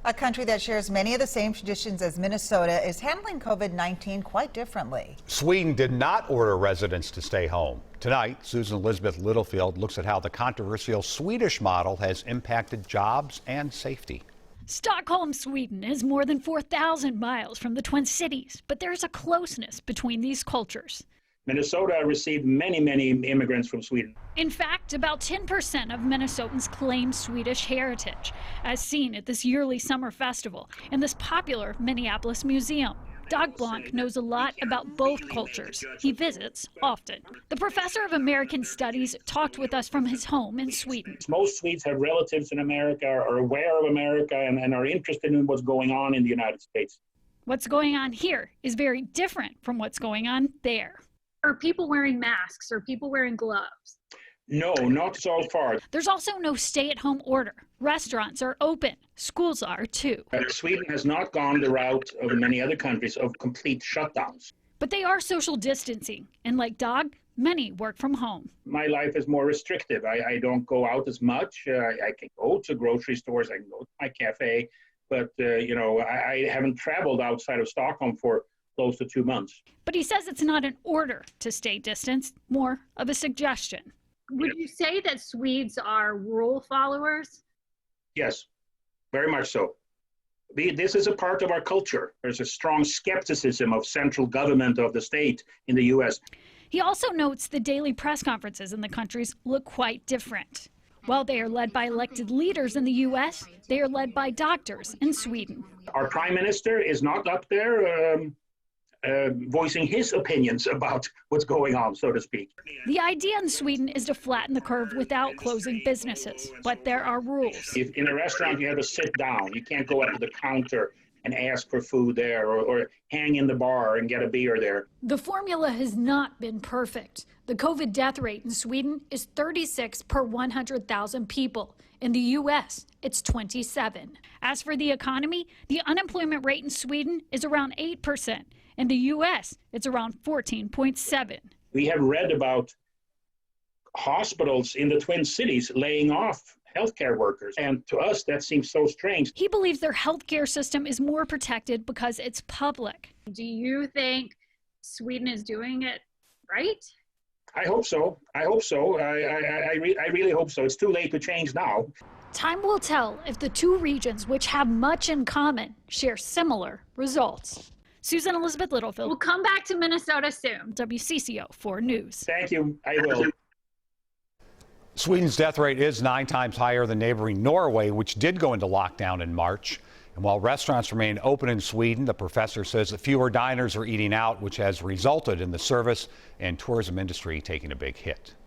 A country that shares many of the same traditions as Minnesota is handling COVID-19 quite differently. Sweden did not order residents to stay home. Tonight, Susan Elizabeth Littlefield looks at how the controversial Swedish model has impacted jobs and safety. Stockholm, Sweden is more than 4,000 miles from the Twin Cities, but there's a closeness between these cultures. Minnesota received many immigrants from Sweden. In fact, about 10% of Minnesotans claim Swedish heritage, as seen at this yearly summer festival and this popular Minneapolis museum. Dag Blanc knows a lot about both cultures. He visits often. The professor of American Studies talked with us from his home in Sweden. Most Swedes have relatives in America, are aware of America, and are interested in what's going on in the United States. What's going on here is very different from what's going on there. Are people wearing masks? Are people wearing gloves? No, not so far. There's also no stay-at-home order. Restaurants are open. Schools are too. Sweden has not gone the route of many other countries of complete shutdowns. But they are social distancing. And like Dag, many work from home. My life is more restrictive. I don't go out as much. I can go to grocery stores. I can go to my cafe. But, I haven't traveled outside of Stockholm for close to 2 months. But he says it's not an order to stay distanced, more of a suggestion. Would you say that Swedes are rule followers? Yes, very much so. This is a part of our culture. There's a strong skepticism of central government of the state in the U.S. He also notes the daily press conferences in the countries look quite different. While they are led by elected leaders in the U.S., they are led by doctors in Sweden. Our prime minister is not up there voicing his opinions about what's going on, so to speak. The idea in Sweden is to flatten the curve without closing businesses, but there are rules. If in a restaurant you have to sit down, you can't go up to the counter and ask for food there, or hang in the bar and get a beer there. The formula has not been perfect. The COVID death rate in Sweden is 36 per 100,000 people. In the U.S., it's 27. As for the economy, the unemployment rate in Sweden is around 8%. In the U.S., it's around 14.7. We have read about hospitals in the Twin Cities laying off healthcare workers, and to us that seems so strange. He believes their healthcare system is more protected because it's public. Do you think Sweden is doing it right? I hope so. I hope so. I really hope so. It's too late to change now. Time will tell if the two regions, which have much in common, share similar results. Susan Elizabeth Littlefield. We'll come back to Minnesota soon. WCCO 4 News. Thank you. I will. Sweden's death rate is 9 times higher than neighboring Norway, which did go into lockdown in March. And while restaurants remain open in Sweden, the professor says that fewer diners are eating out, which has resulted in the service and tourism industry taking a big hit.